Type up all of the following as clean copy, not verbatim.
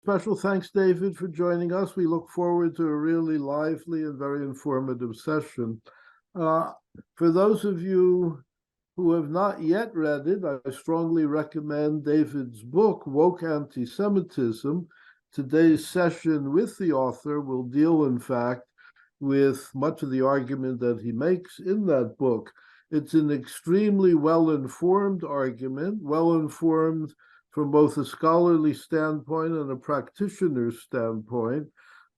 special thanks, David, for joining us. We look forward to a really lively and very informative session. For those of you who have not yet read it, I strongly recommend David's book, Woke Antisemitism. Today's session with the author will deal, in fact, with much of the argument that he makes in that book. It's an extremely well-informed argument, well-informed from both a scholarly standpoint and a practitioner's standpoint.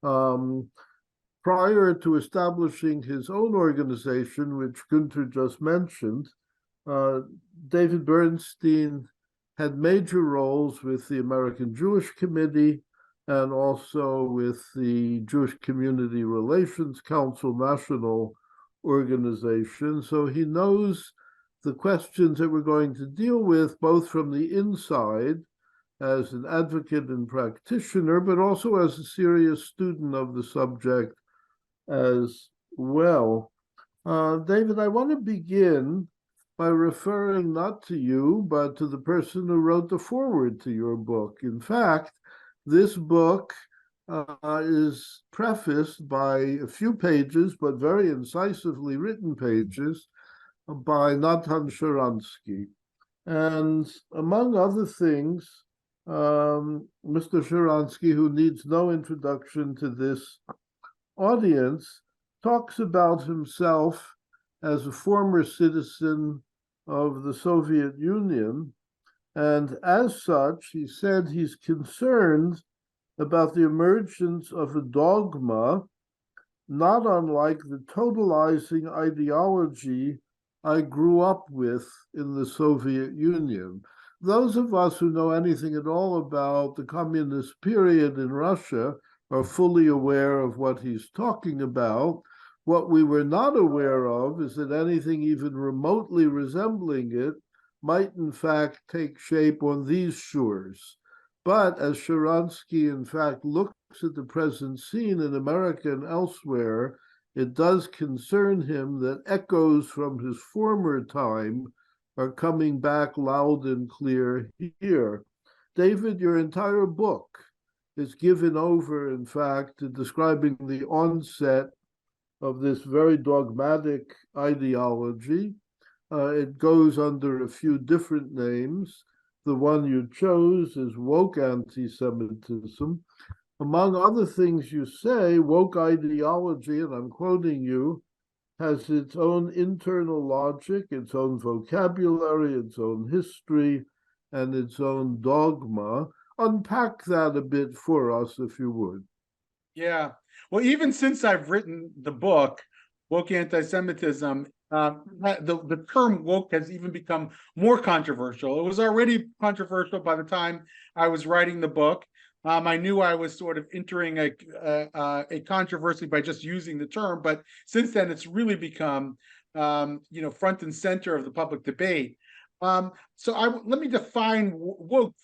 Prior to establishing his own organization, which Günther just mentioned, David Bernstein had major roles with the American Jewish Committee and also with the Jewish Community Relations Council national organization. So he knows the questions that we're going to deal with, both from the inside as an advocate and practitioner, but also as a serious student of the subject as well. David, I want to begin by referring not to you, but to the person who wrote the foreword to your book. In fact, this book is prefaced by a few pages, but very incisively written pages, by Natan Sharansky. And among other things, Mr. Sharansky, who needs no introduction to this audience, talks about himself as a former citizen of the Soviet Union. And as such, he said he's concerned about the emergence of a dogma not unlike the totalizing ideology I grew up with in the Soviet Union. Those of us who know anything at all about the communist period in Russia are fully aware of what he's talking about. What we were not aware of is that anything even remotely resembling it might in fact take shape on these shores. But as Sharansky in fact looks at the present scene in America and elsewhere, it does concern him that echoes from his former time are coming back loud and clear here. David, your entire book is given over, in fact, to describing the onset of this very dogmatic ideology. It goes under a few different names. The one you chose is woke anti-Semitism. Among other things you say, woke ideology, and I'm quoting you, has its own internal logic, its own vocabulary, its own history, and its own dogma. Unpack that a bit for us, if you would. Yeah. Well, even since I've written the book, Woke Antisemitism, the term woke has even become more controversial. It was already controversial by the time I was writing the book. I knew I was sort of entering a controversy by just using the term, but since then it's really become, front and center of the public debate. So let me define woke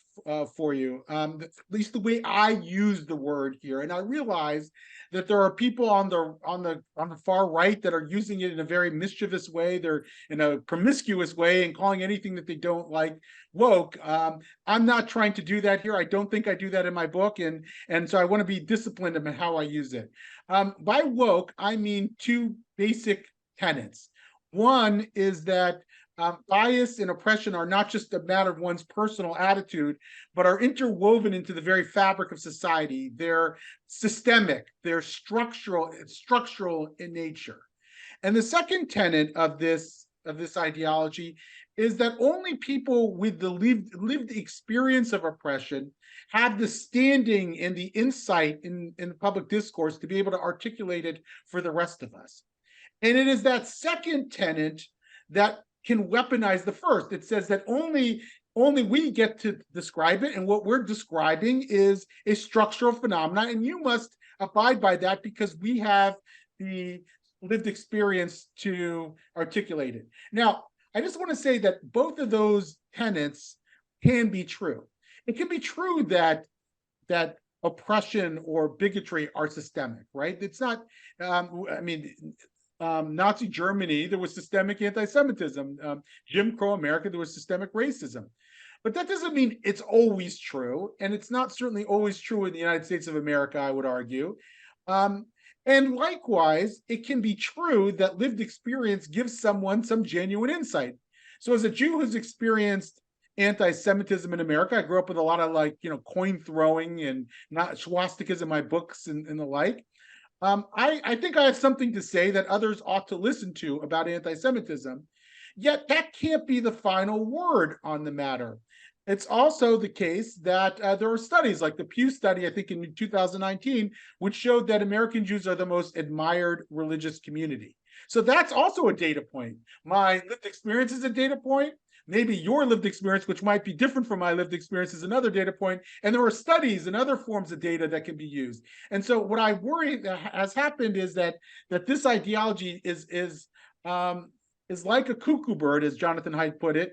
for you, at least the way I use the word here. And I realize that there are people on the far right that are using it in a very mischievous way. They're in a promiscuous way and calling anything that they don't like woke. I'm not trying to do that here. I don't think I do that in my book, and so I want to be disciplined in how I use it. By woke, I mean two basic tenets. One is that bias and oppression are not just a matter of one's personal attitude, but are interwoven into the very fabric of society. They're systemic, they're structural in nature. And the second tenet of this ideology is that only people with the lived experience of oppression have the standing and the insight in the public discourse to be able to articulate it for the rest of us. And it is that second tenet that can weaponize the first. It says that only we get to describe it, and what we're describing is a structural phenomenon, and you must abide by that because we have the lived experience to articulate it. Now, I just want to say that both of those tenets can be true. It can be true that oppression or bigotry are systemic, right? It's not, Nazi Germany, there was systemic anti-Semitism. Jim Crow America, there was systemic racism. But that doesn't mean it's always true. And it's not certainly always true in the United States of America, I would argue. Um, and likewise, it can be true that lived experience gives someone some genuine insight. So as a Jew who's experienced anti-Semitism in America, I grew up with a lot of coin throwing and not swastikas in my books and the like. I think I have something to say that others ought to listen to about anti-Semitism. Yet that can't be the final word on the matter. It's also the case that there are studies like the Pew study, I think in 2019, which showed that American Jews are the most admired religious community. So that's also a data point. My lived experience is a data point. Maybe your lived experience, which might be different from my lived experience, is another data point. And there are studies and other forms of data that can be used. And so what I worry that has happened is that this ideology is like a cuckoo bird, as Jonathan Haidt put it.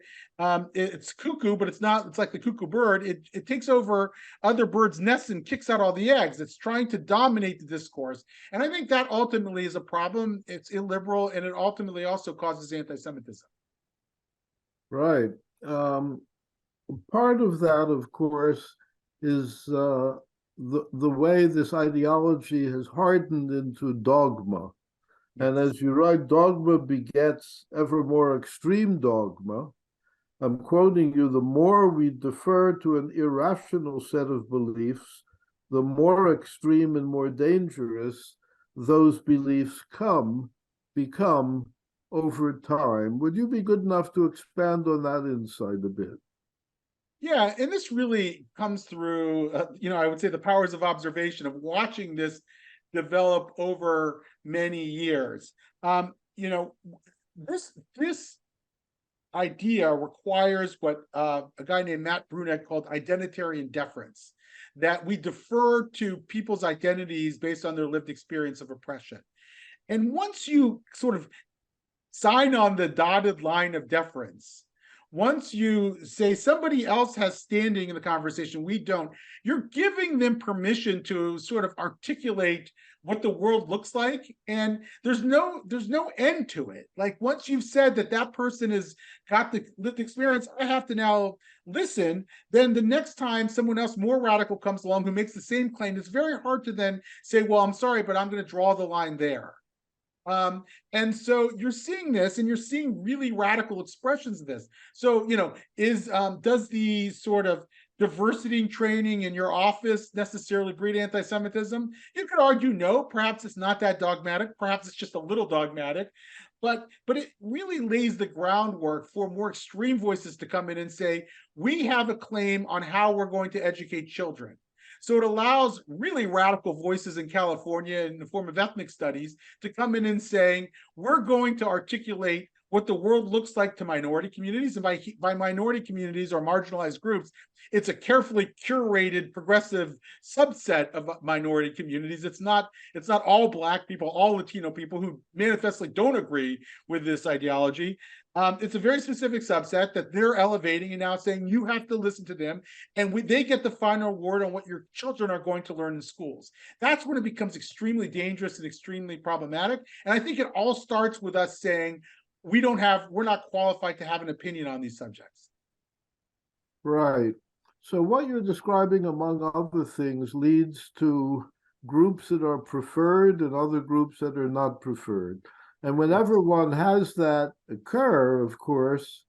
It's cuckoo, but it's not. It's like the cuckoo bird. It takes over other birds' nests and kicks out all the eggs. It's trying to dominate the discourse, and I think that ultimately is a problem. It's illiberal, and it ultimately also causes anti-Semitism. Right. Part of that, of course, is the way this ideology has hardened into dogma. And as you write, dogma begets ever more extreme dogma. I'm quoting you, the more we defer to an irrational set of beliefs, the more extreme and more dangerous those beliefs become over time. Would you be good enough to expand on that insight a bit? Yeah, and this really comes through, I would say the powers of observation of watching this develop over many years. This idea requires what a guy named Matt Brunet called identitarian deference, that we defer to people's identities based on their lived experience of oppression. And once you sort of sign on the dotted line of deference, once you say somebody else has standing in the conversation, we don't, you're giving them permission to sort of articulate what the world looks like, and there's no end to it. Like once you've said that person has got the lived experience, I have to now listen. Then the next time someone else more radical comes along who makes the same claim, it's very hard to then say, well, I'm sorry, but I'm going to draw the line there. And so you're seeing this, and you're seeing really radical expressions of this. So, does the sort of diversity training in your office necessarily breed anti-Semitism? You could argue no. Perhaps it's not that dogmatic. Perhaps it's just a little dogmatic. But it really lays the groundwork for more extreme voices to come in and say, we have a claim on how we're going to educate children. So it allows really radical voices in California in the form of ethnic studies to come in and saying, we're going to articulate what the world looks like to minority communities. And by minority communities or marginalized groups, it's a carefully curated progressive subset of minority communities. It's not all Black people, all Latino people who manifestly don't agree with this ideology. It's a very specific subset that they're elevating and now saying you have to listen to them, and they get the final word on what your children are going to learn in schools. That's when it becomes extremely dangerous and extremely problematic. And I think it all starts with us saying we're not qualified to have an opinion on these subjects. Right. So what you're describing, among other things, leads to groups that are preferred and other groups that are not preferred. And whenever one has that occur, of course,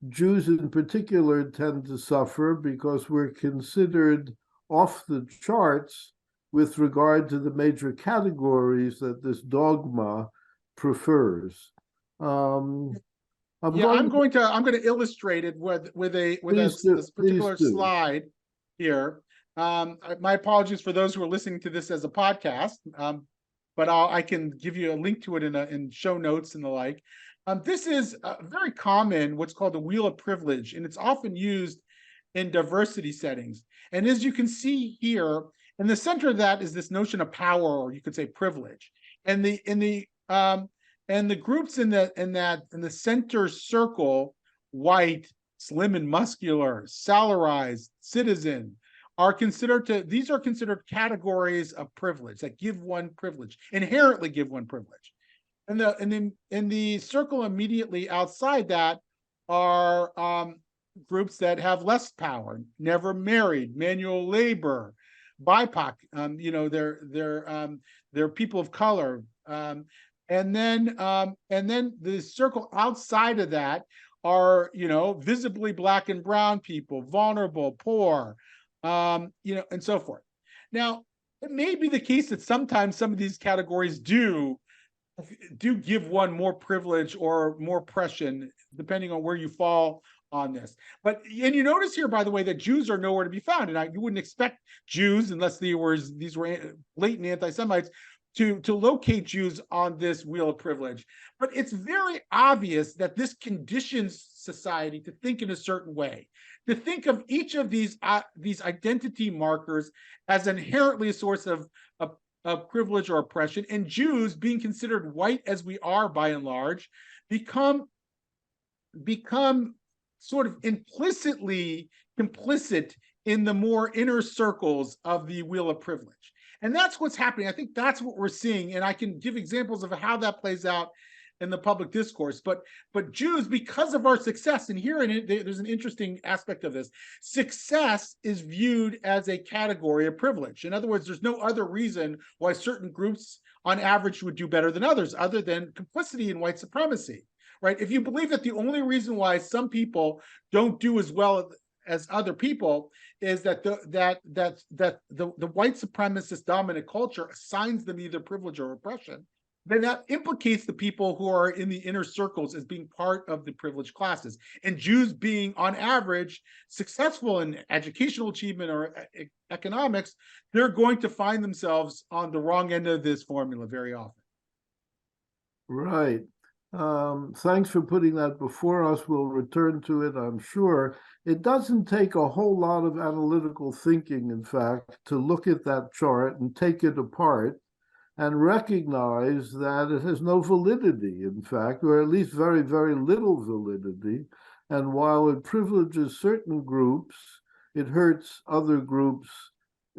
Jews in particular tend to suffer because we're considered off the charts with regard to the major categories that this dogma prefers. I'm going to illustrate it with this particular slide here. My apologies for those who are listening to this as a podcast. But I can give you a link to it in show notes and the like. This is very common, what's called the wheel of privilege, and it's often used in diversity settings. And as you can see here, in the center of that is this notion of power, or you could say privilege. And the groups in the center circle, white, slim and muscular, salarized, citizen, these are considered categories of privilege that give one privilege, inherently give one privilege. And then in the circle immediately outside that are groups that have less power, never married, manual labor, BIPOC, they're people of color. And then the circle outside of that are, visibly Black and brown people, vulnerable, poor, and so forth. Now, it may be the case that sometimes some of these categories do give one more privilege or more oppression, depending on where you fall on this. And you notice here, by the way, that Jews are nowhere to be found. And you wouldn't expect Jews, unless these were blatant anti-Semites, to locate Jews on this wheel of privilege. But it's very obvious that this conditions society to think in a certain way, to think of each of these identity markers as inherently a source of privilege or oppression, and Jews, being considered white as we are by and large, become sort of implicitly complicit in the more inner circles of the wheel of privilege. And that's what's happening. I think that's what we're seeing. And I can give examples of how that plays out in the public discourse. But Jews, because of our success, and here there's an interesting aspect of this, success is viewed as a category of privilege. In other words, there's no other reason why certain groups on average would do better than others, other than complicity in white supremacy, right? If you believe that the only reason why some people don't do as well as other people is that the white supremacist dominant culture assigns them either privilege or oppression, then that implicates the people who are in the inner circles as being part of the privileged classes. And Jews being, on average, successful in educational achievement or economics, they're going to find themselves on the wrong end of this formula very often. Right. Thanks for putting that before us. We'll return to it, I'm sure. It doesn't take a whole lot of analytical thinking, in fact, to look at that chart and take it apart and recognize that it has no validity, in fact, or at least very, very little validity. And while it privileges certain groups, it hurts other groups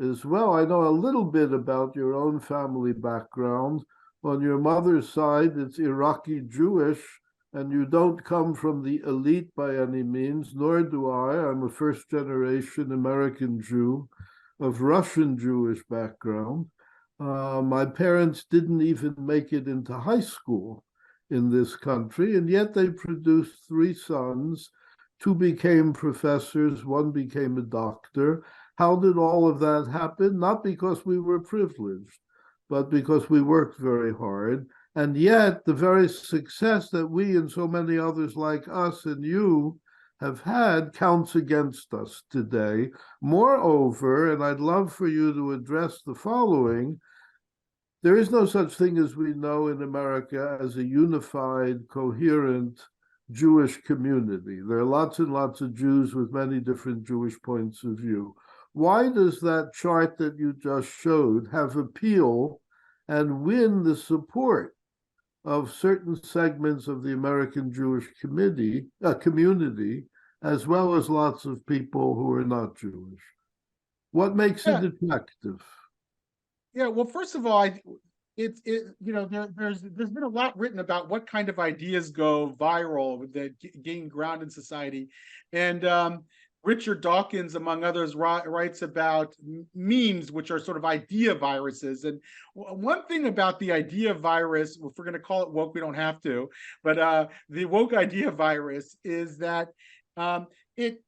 as well. I know a little bit about your own family background. On your mother's side, it's Iraqi Jewish, and you don't come from the elite by any means, nor do I. I'm a first-generation American Jew of Russian Jewish background. My parents didn't even make it into high school in this country, and yet they produced 3 sons. 2 became professors, 1 became a doctor. How did all of that happen? Not because we were privileged, but because we worked very hard. And yet the very success that we and so many others like us and you have had counts against us today. Moreover, and I'd love for you to address the following, there is no such thing as we know in America as a unified, coherent Jewish community. There are lots and lots of Jews with many different Jewish points of view. Why does that chart that you just showed have appeal and win the support of certain segments of the American Jewish community, as well as lots of people who are not Jewish? What makes it attractive? Yeah, well, first of all, there's been a lot written about what kind of ideas go viral that gain ground in society, and Richard Dawkins, among others, writes about memes, which are sort of idea viruses. And one thing about the idea virus, if we're going to call it woke, we don't have to, but the woke idea virus is that it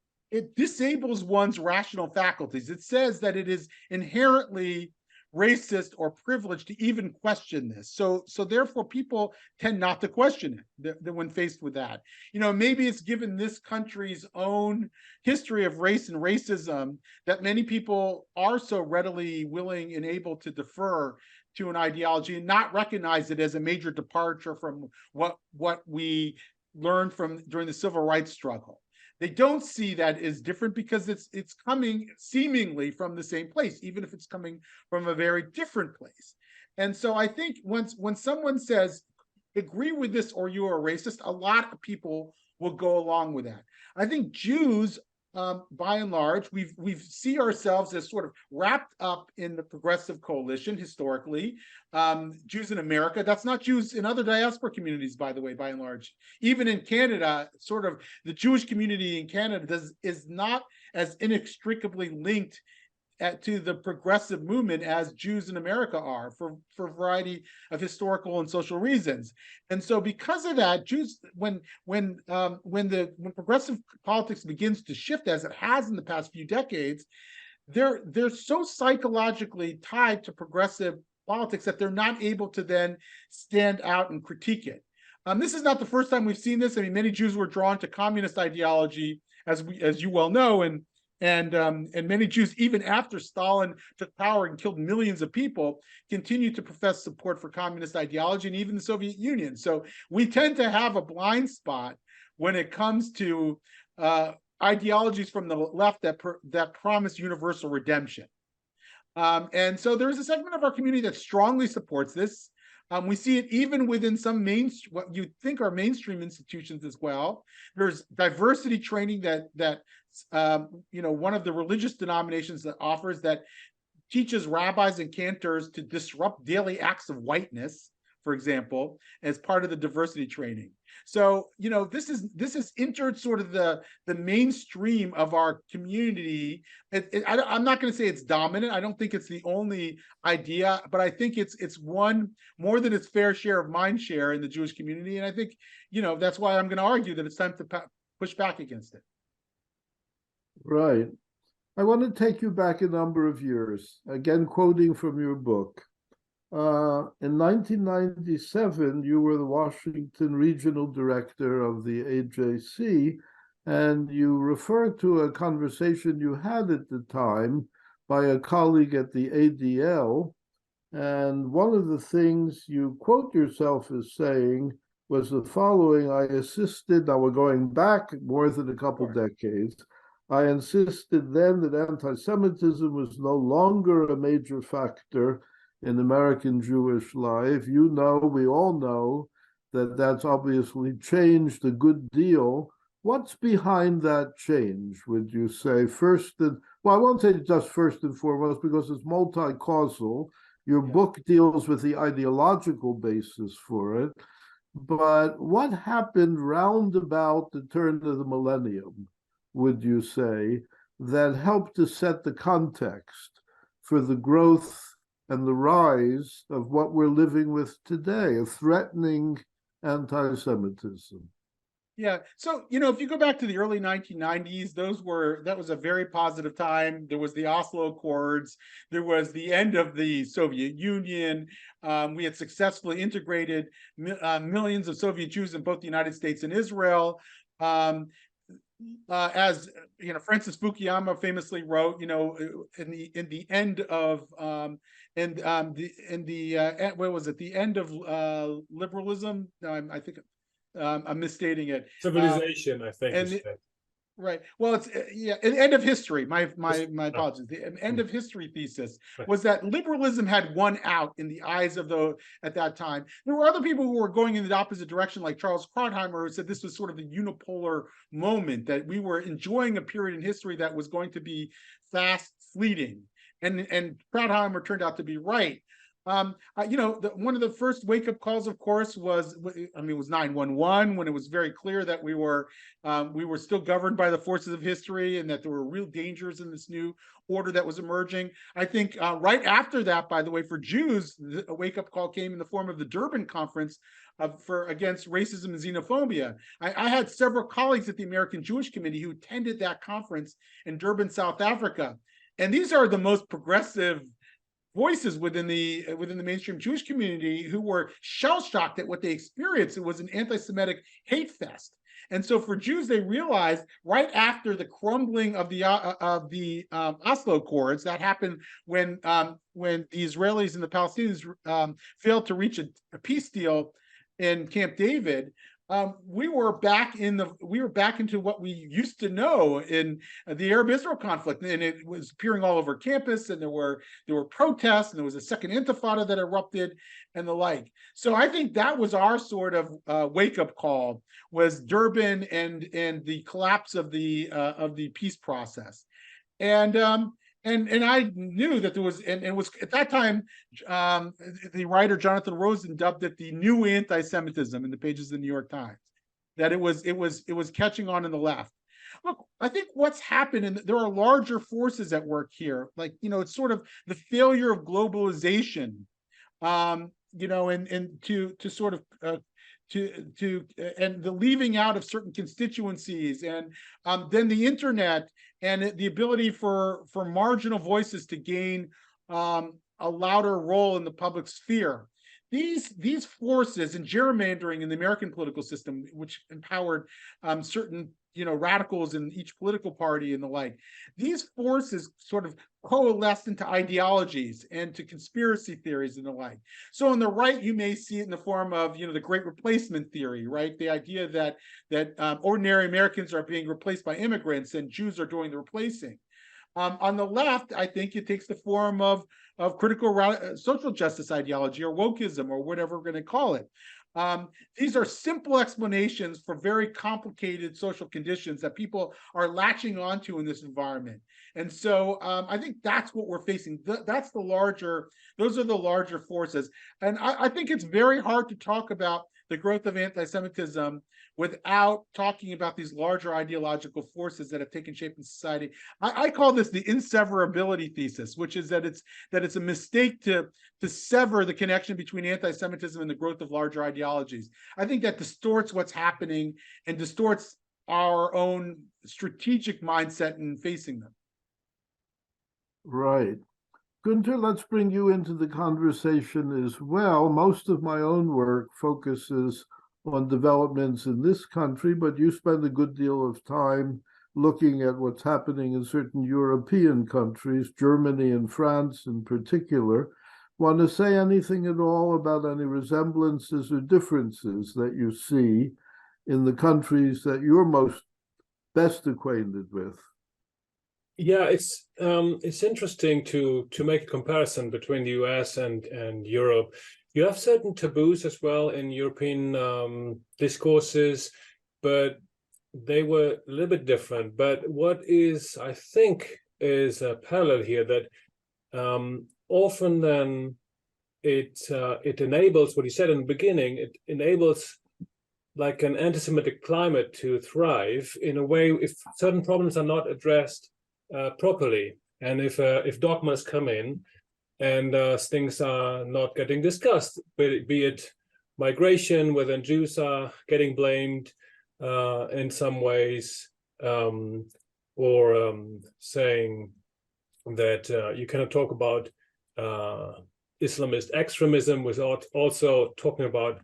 disables one's rational faculties. It says that it is inherently racist or privileged to even question this. So therefore people tend not to question it when faced with that. Maybe it's given this country's own history of race and racism that many people are so readily willing and able to defer to an ideology and not recognize it as a major departure from what we learned from during the civil rights struggle. They don't see that as different because it's coming seemingly from the same place, even if it's coming from a very different place. And so I think when someone says, agree with this or you are a racist, a lot of people will go along with that. I think Jews by and large, we see ourselves as sort of wrapped up in the progressive coalition historically. Jews in America, that's not Jews in other diaspora communities, by the way, by and large. Even in Canada, sort of the Jewish community in Canada is not as inextricably linked to the progressive movement as Jews in America are, for a variety of historical and social reasons. And so because of that, Jews, when progressive politics begins to shift, as it has in the past few decades, they're so psychologically tied to progressive politics that they're not able to then stand out and critique it. This is not the first time we've seen this. I mean, many Jews were drawn to communist ideology, as you well know, and many Jews, even after Stalin took power and killed millions of people, continued to profess support for communist ideology, and even the Soviet Union. So we tend to have a blind spot when it comes to ideologies from the left that promise universal redemption. And so there is a segment of our community that strongly supports this. We see it even within some what you think are mainstream institutions as well. There's diversity training that one of the religious denominations that offers, that teaches rabbis and cantors to disrupt daily acts of whiteness, for example, as part of the diversity training. So, this is entered sort of the mainstream of our community. I'm not going to say it's dominant. I don't think it's the only idea, but I think it's one more than its fair share of mind share in the Jewish community. And I think, that's why I'm going to argue that it's time to push back against it. Right. I want to take you back a number of years, again, quoting from your book. In 1997, you were the Washington Regional Director of the AJC, and you referred to a conversation you had at the time by a colleague at the ADL. And one of the things you quote yourself as saying was the following: now we're going back more than a couple decades, I insisted then that anti-Semitism was no longer a major factor in American Jewish life. We all know that that's obviously changed a good deal. What's behind that change, would you say? I won't say just first and foremost, because it's multi-causal. Your book deals with the ideological basis for it. But what happened round about the turn of the millennium, would you say, that helped to set the context for the growth and the rise of what we're living with today, a threatening anti-Semitism? Yeah. So, if you go back to the early 1990s, that was a very positive time. There was the Oslo Accords. There was the end of the Soviet Union. We had successfully integrated millions of Soviet Jews in both the United States and Israel. As Francis Fukuyama famously wrote, in the end of what was it? The end of liberalism. I think I'm misstating it. Civilization, I think. Right. Well, it's an end of history. My apologies. The end of history thesis was that liberalism had won out in the eyes of at that time. There were other people who were going in the opposite direction, like Charles Krauthammer, who said this was sort of the unipolar moment, that we were enjoying a period in history that was going to be fast, fleeting. And Krauthammer turned out to be right. One of the first wake-up calls, of course, was 9/11, when it was very clear that we were still governed by the forces of history, and that there were real dangers in this new order that was emerging. I think right after that, by the way, for Jews, a wake-up call came in the form of the Durban Conference against racism and xenophobia. I had several colleagues at the American Jewish Committee who attended that conference in Durban, South Africa, and these are the most progressive voices within the mainstream Jewish community who were shell-shocked at what they experienced. It was an anti-Semitic hate fest. And so for Jews, they realized right after the crumbling of the Oslo Accords, that happened when the Israelis and the Palestinians failed to reach a peace deal in Camp David. we were back into what we used to know in the Arab-Israel conflict, and it was appearing all over campus, and there were protests, and there was a second intifada that erupted, and the like. So I think that was our sort of wake-up call, was Durban and the collapse of the peace process. And I knew that there was, and it was at that time, the writer Jonathan Rosen dubbed it the new anti-Semitism in the pages of the New York Times, that it was catching on in the left. Look, I think what's happened, and there are larger forces at work here, like, it's sort of the failure of globalization, and to sort of and the leaving out of certain constituencies, and then the internet and the ability for marginal voices to gain a louder role in the public sphere. These forces, and gerrymandering in the American political system, which empowered certain radicals in each political party and the like, these forces sort of coalesced into ideologies and to conspiracy theories and the like. So on the right, you may see it in the form of the Great Replacement theory, right? The idea that ordinary Americans are being replaced by immigrants and Jews are doing the replacing. On the left, I think it takes the form of critical social justice ideology, or wokeism, or whatever we're going to call it. These are simple explanations for very complicated social conditions that people are latching onto in this environment. And so I think that's what we're facing. Those are the larger forces. And I think it's very hard to talk about the growth of anti-Semitism without talking about these larger ideological forces that have taken shape in society. I call this the inseverability thesis, which is that it's a mistake to sever the connection between anti-Semitism and the growth of larger ideologies. I think that distorts what's happening and distorts our own strategic mindset in facing them. Right. Gunther, let's bring you into the conversation as well. Most of my own work focuses on developments in this country, but you spend a good deal of time looking at what's happening in certain European countries, Germany and France in particular. Want to say anything at all about any resemblances or differences that you see in the countries that you're best acquainted with? Yeah, it's interesting to make a comparison between the US and Europe. You have certain taboos as well in European discourses, but they were a little bit different. But what is, I think, is a parallel here, that often then it enables what you said in the beginning. It enables like an anti-Semitic climate to thrive in a way if certain problems are not addressed properly, and if dogmas come in and things are not getting discussed, be it migration, whether Jews are getting blamed in some ways, or saying that you cannot talk about Islamist extremism without also talking about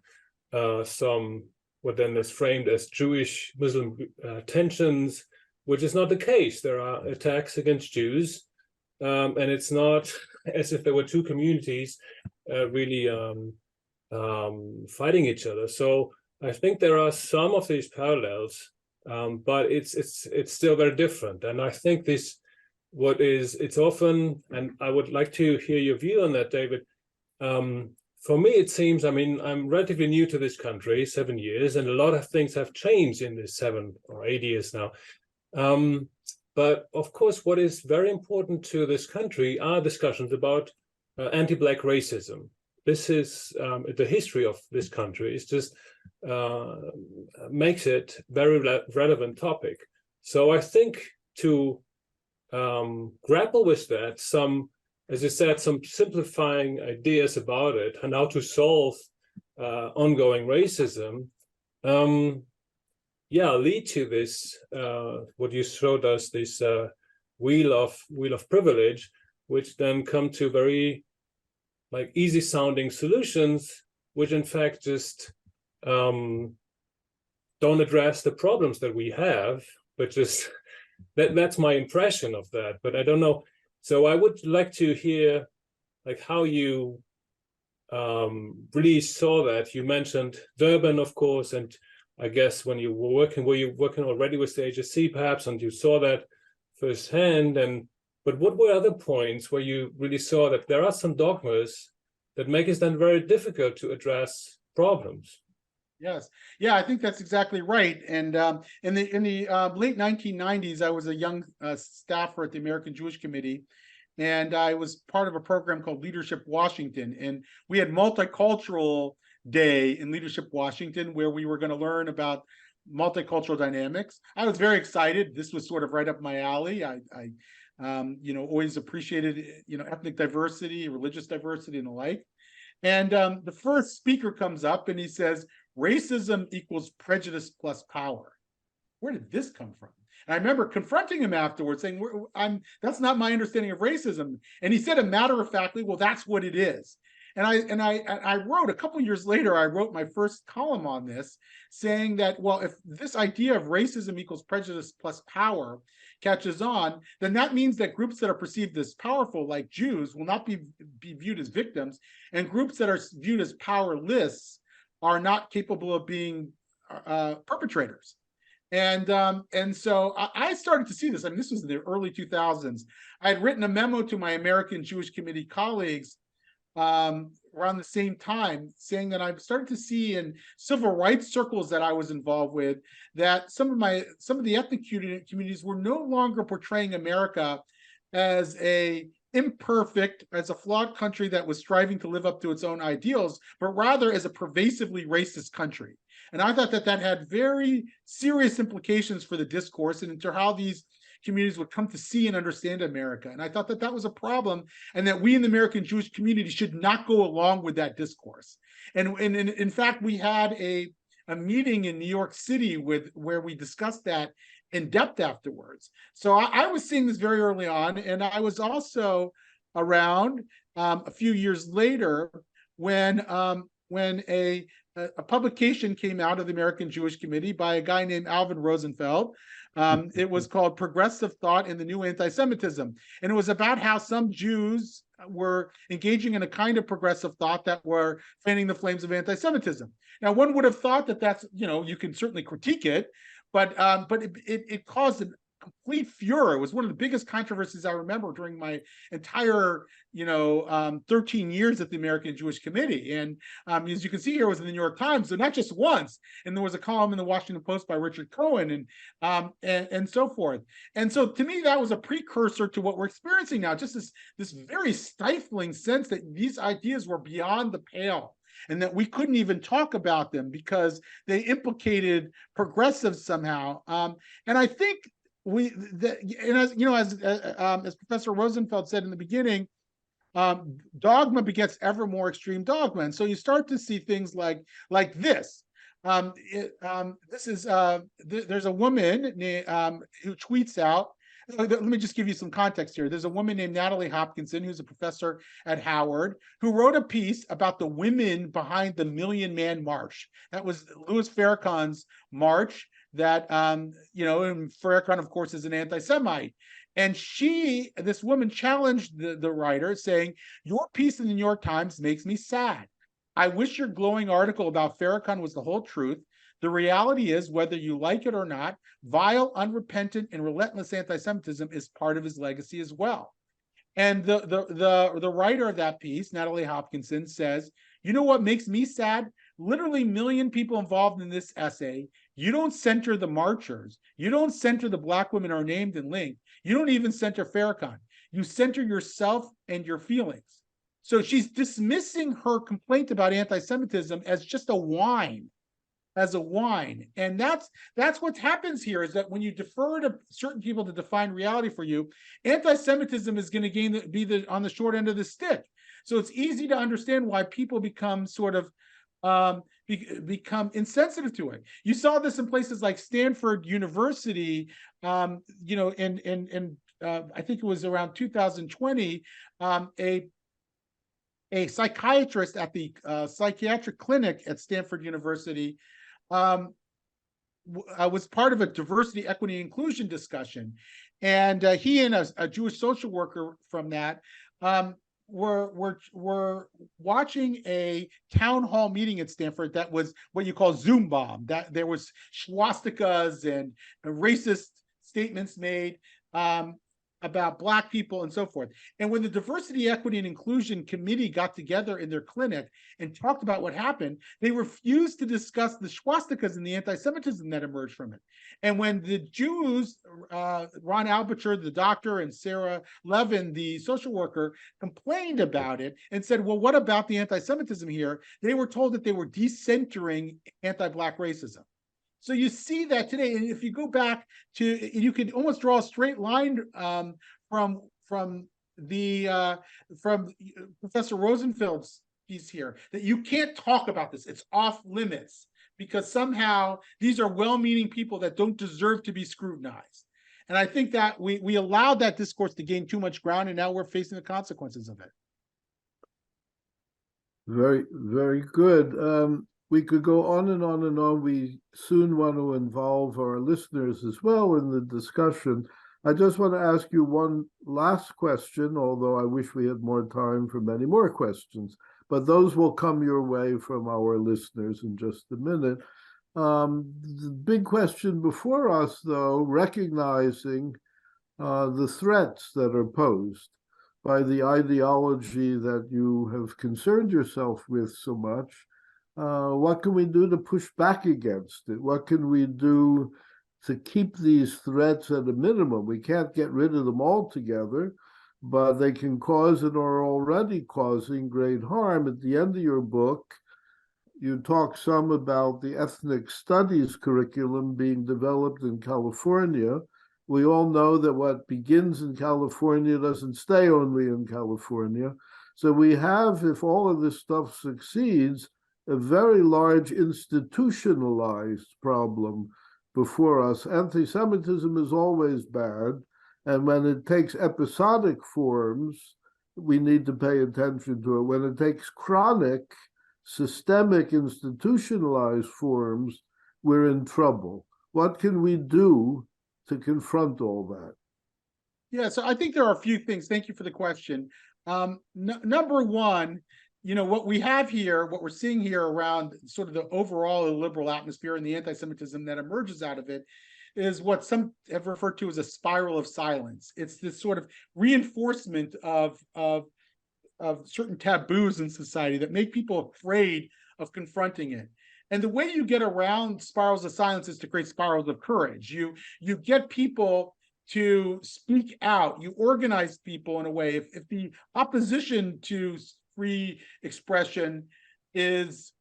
some what then is framed as Jewish-Muslim tensions, which is not the case. There are attacks against Jews, and it's not as if there were two communities really fighting each other. So I think there are some of these parallels, but it's still very different. And I think it's often, and I would like to hear your view on that, David. For me, it seems, I'm relatively new to this country, 7 years, and a lot of things have changed in this 7 or 8 years now. But of course, what is very important to this country are discussions about anti-Black racism. This is the history of this country. It just makes it very relevant topic. So I think to grapple with that, as you said, some simplifying ideas about it and how to solve ongoing racism, lead to this, what you showed us, this wheel of privilege, which then come to very easy sounding solutions, which in fact just don't address the problems that we have, but just that's my impression of that. But I don't know. So I would like to hear how you really saw that. You mentioned Durban, of course, and I guess when you were you working already with the HSC perhaps, and you saw that firsthand? But what were other points where you really saw that there are some dogmas that make it then very difficult to address problems? Yes, yeah, I think that's exactly right. And in the late 1990s, I was a young staffer at the American Jewish Committee, and I was part of a program called Leadership Washington. And we had multicultural day in Leadership Washington, where we were going to learn about multicultural dynamics. I was very excited. This was sort of right up my alley. I always appreciated, ethnic diversity, religious diversity, and the like. And the first speaker comes up and he says, racism equals prejudice plus power. Where did this come from? And I remember confronting him afterwards saying, that's not my understanding of racism. And he said, a matter-of-factly, well, that's what it is. And I wrote, a couple of years later, I wrote my first column on this, saying that, well, if this idea of racism equals prejudice plus power catches on, then that means that groups that are perceived as powerful, like Jews, will not be viewed as victims, and groups that are viewed as powerless are not capable of being perpetrators. And so I started to see this. I mean, this was in the early 2000s. I had written a memo to my American Jewish Committee colleagues around the same time, saying that I've started to see in civil rights circles that I was involved with that some of the ethnic communities were no longer portraying America as a imperfect, as a flawed country that was striving to live up to its own ideals, but rather as a pervasively racist country. And I thought that that had very serious implications for the discourse and into how these communities would come to see and understand America. And I thought that that was a problem, and that we in the American Jewish community should not go along with that discourse. And in fact, we had a meeting in New York City where we discussed that in depth afterwards. So I was seeing this very early on, and I was also around a few years later when a publication came out of the American Jewish Committee by a guy named Alvin Rosenfeld. It was called Progressive Thought in the New Antisemitism. And it was about how some Jews were engaging in a kind of progressive thought that were fanning the flames of anti-Semitism. Now, one would have thought that that's, you can certainly critique it, but it caused a complete furor. It was one of the biggest controversies I remember during my entire 13 years at the American Jewish Committee. And as you can see here, it was in the New York Times, so not just once. And there was a column in the Washington Post by Richard Cohen and so forth. And so to me, that was a precursor to what we're experiencing now, just this very stifling sense that these ideas were beyond the pale, and that we couldn't even talk about them because they implicated progressives somehow. And I think as Professor Rosenfeld said in the beginning, dogma begets ever more extreme dogma, and so you start to see things like this. There's a woman who tweets out. Let me just give you some context here. There's a woman named Natalie Hopkinson, who's a professor at Howard, who wrote a piece about the women behind the Million Man March. That was Louis Farrakhan's march that, and Farrakhan, of course, is an anti-Semite. And this woman challenged the writer, saying, "Your piece in the New York Times makes me sad. I wish your glowing article about Farrakhan was the whole truth. The reality is, whether you like it or not, vile, unrepentant, and relentless anti-Semitism is part of his legacy as well." And the writer of that piece, Natalie Hopkinson, says, "You know what makes me sad? Literally 1 million people involved in this essay. You don't center the marchers. You don't center the Black women who are named and linked. You don't even center Farrakhan. You center yourself and your feelings." So she's dismissing her complaint about anti-Semitism as just a whine. And that's what happens here, is that when you defer to certain people to define reality for you, anti-Semitism is going to be on the short end of the stick. So it's easy to understand why people become sort of become insensitive to it. You saw this in places like Stanford University, I think it was around 2020, a psychiatrist at the psychiatric clinic at Stanford University was part of a diversity, equity, inclusion discussion. And he and a Jewish social worker from that were watching a town hall meeting at Stanford that was what you call Zoom bomb. That there was swastikas and racist statements made about Black people and so forth. And when the Diversity, Equity, and Inclusion Committee got together in their clinic and talked about what happened, they refused to discuss the swastikas and the anti-Semitism that emerged from it. And when the Jews, Ron Albacher, the doctor, and Sarah Levin, the social worker, complained about it and said, well, what about the anti-Semitism here? They were told that they were decentering anti-Black racism. So you see that today, and if you go back to, you could almost draw a straight line from Professor Rosenfeld's piece here, that you can't talk about this; it's off limits because somehow these are well-meaning people that don't deserve to be scrutinized. And I think that we allowed that discourse to gain too much ground, and now we're facing the consequences of it. Very, very good. We could go on and on and on. We soon want to involve our listeners as well in the discussion. I just want to ask you one last question, although I wish we had more time for many more questions, but those will come your way from our listeners in just a minute. The big question before us, though, recognizing the threats that are posed by the ideology that you have concerned yourself with so much, what can we do to push back against it? What can we do to keep these threats at a minimum? We can't get rid of them altogether, but they can cause and are already causing great harm. At the end of your book, you talk some about the ethnic studies curriculum being developed in California. We all know that what begins in California doesn't stay only in California. So we have, if all of this stuff succeeds, a very large institutionalized problem before us. Anti-Semitism is always bad, and when it takes episodic forms, we need to pay attention to it. When it takes chronic, systemic, institutionalized forms, we're in trouble. What can we do to confront all that? Yeah, so I think there are a few things. Thank you for the question. Number one, what we have here, what we're seeing here around sort of the overall illiberal atmosphere and the anti-Semitism that emerges out of it is what some have referred to as a spiral of silence. It's this sort of reinforcement of certain taboos in society that make people afraid of confronting it. And the way you get around spirals of silence is to create spirals of courage. You get people to speak out. You organize people in a way. If the opposition to free expression is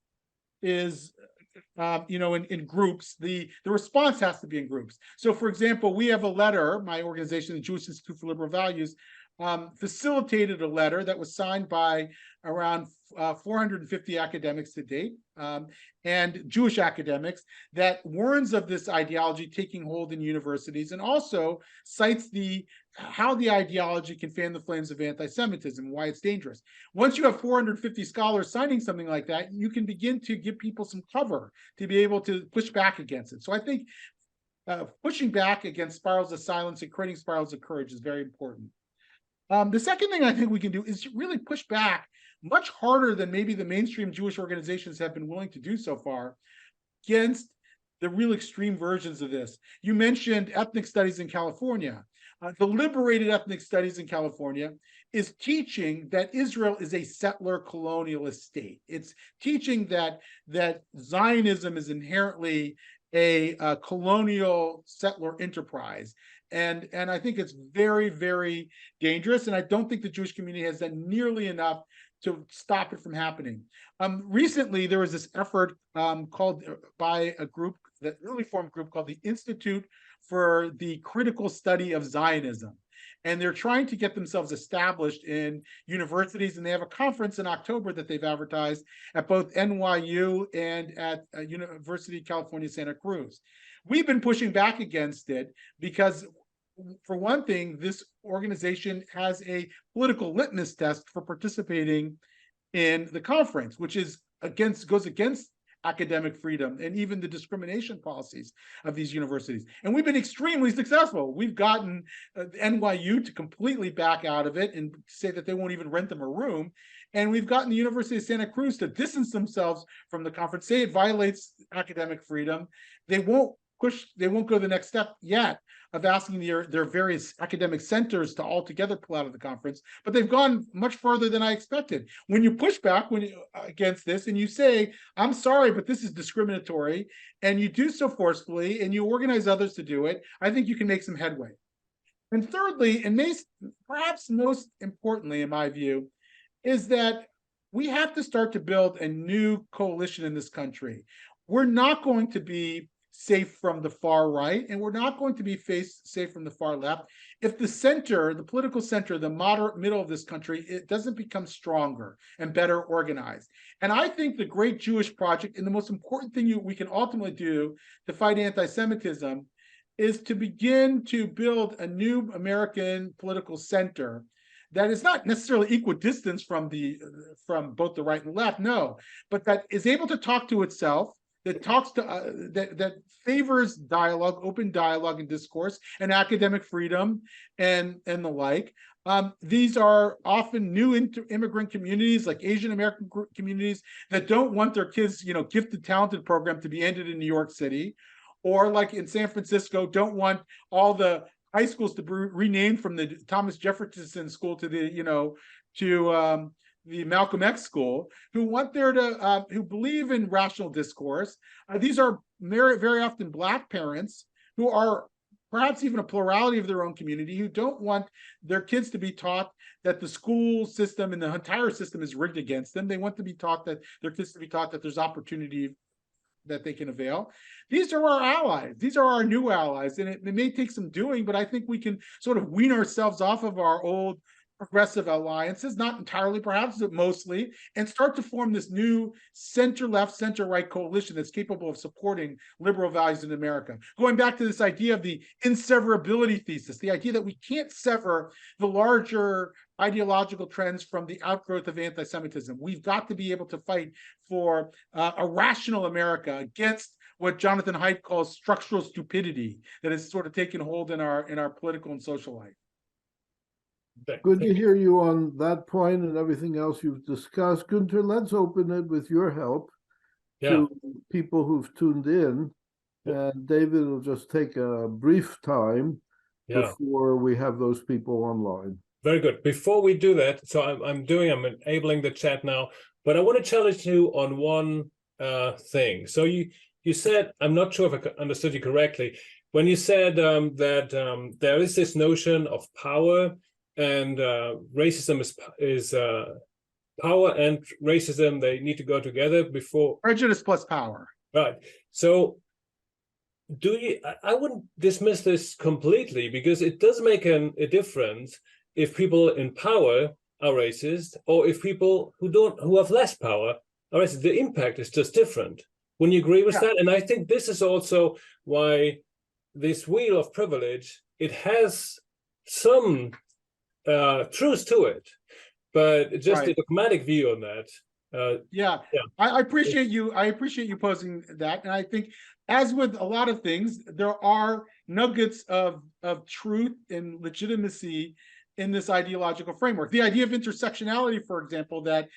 in groups, the response has to be in groups. So, for example, we have a letter, my organization, the Jewish Institute for Liberal Values, facilitated a letter that was signed by around 450 academics to date, and Jewish academics, that warns of this ideology taking hold in universities, and also cites how the ideology can fan the flames of anti-Semitism and why it's dangerous. Once you have 450 scholars signing something like that, you can begin to give people some cover to be able to push back against it. So I think pushing back against spirals of silence and creating spirals of courage is very important. The second thing I think we can do is really push back much harder than maybe the mainstream Jewish organizations have been willing to do so far against the real extreme versions of this. You mentioned ethnic studies in California. The liberated ethnic studies in California is teaching that Israel is a settler colonialist state. It's teaching that Zionism is inherently a colonial settler enterprise. And I think it's very, very dangerous. And I don't think the Jewish community has done nearly enough to stop it from happening. Recently, there was this effort called by a group, that newly formed group called the Institute for the Critical Study of Zionism. And they're trying to get themselves established in universities. And they have a conference in October that they've advertised at both NYU and at University of California, Santa Cruz. We've been pushing back against it because, for one thing, this organization has a political litmus test for participating in the conference, which is goes against academic freedom and even the discrimination policies of these universities. And we've been extremely successful. We've gotten NYU to completely back out of it and say that they won't even rent them a room. And we've gotten the University of Santa Cruz to distance themselves from the conference, say it violates academic freedom. They won't go the next step yet of asking their various academic centers to altogether pull out of the conference, but they've gone much further than I expected. When you push back against this and you say, I'm sorry, but this is discriminatory, and you do so forcefully and you organize others to do it, I think you can make some headway. And thirdly, and perhaps most importantly, in my view, is that we have to start to build a new coalition in this country. We're not going to be safe from the far right, and we're not going to be safe from the far left if the center, the political center, the moderate middle of this country, it doesn't become stronger and better organized. And I think the great Jewish project, and the most important thing we can ultimately do to fight anti-Semitism, is to begin to build a new American political center that is not necessarily equidistant from both the right and left, no, but that is able to talk to itself, that talks to that favors dialogue, open dialogue and discourse, and academic freedom, and the like. These are often new immigrant communities, like Asian American communities, that don't want their kids, gifted talented program to be ended in New York City, or like in San Francisco, don't want all the high schools to be renamed from the Thomas Jefferson School to the Malcolm X School, who want who believe in rational discourse. These are very often Black parents who are perhaps even a plurality of their own community, who don't want their kids to be taught that the school system and the entire system is rigged against them. They want to be taught that their kids to be taught that there's opportunity that they can avail. These are our allies. These are our new allies. And it may take some doing, but I think we can sort of wean ourselves off of our old progressive alliances, not entirely perhaps, but mostly, and start to form this new center-left, center-right coalition that's capable of supporting liberal values in America. Going back to this idea of the inseverability thesis, the idea that we can't sever the larger ideological trends from the outgrowth of anti-Semitism. We've got to be able to fight for a rational America against what Jonathan Haidt calls structural stupidity that has sort of taken hold in our political and social life. Good to hear you on that point and everything else you've discussed. Gunther, let's open it with your help to people who've tuned in. And David will just take a brief time before we have those people online. Very good. Before we do that, so I'm enabling the chat now, but I want to challenge you on one thing. So you said, I'm not sure if I understood you correctly, when you said that there is this notion of power, and racism is power and racism, they need to go together before prejudice plus power. Right. So I wouldn't dismiss this completely, because it does make a difference if people in power are racist or if people who have less power are racist. The impact is just different. Wouldn't you agree with that? And I think this is also why this wheel of privilege, it has some truth to it, but just a dogmatic view on that. I appreciate you posing that, and I think, as with a lot of things, there are nuggets of truth and legitimacy in this ideological framework. The idea of intersectionality, for example, that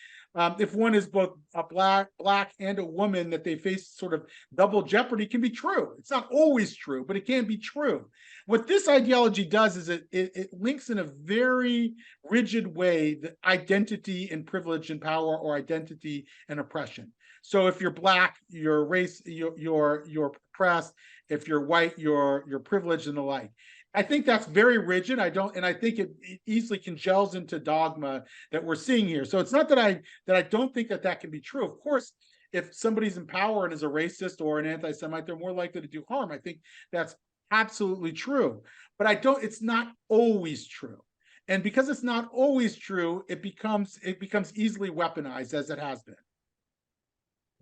if one is both a black and a woman, that they face sort of double jeopardy, can be true. It's not always true, but it can be true. What this ideology does is it links in a very rigid way the identity and privilege and power, or identity and oppression. So if you're black, you're you're oppressed. If you're white, you're privileged, and the like. I think that's very rigid. I think it easily congeals into dogma that we're seeing here. So it's not that I don't think that can be true. Of course, if somebody's in power and is a racist or an anti-Semite, they're more likely to do harm. I think that's absolutely true. But it's not always true. And because it's not always true, it becomes easily weaponized, as it has been.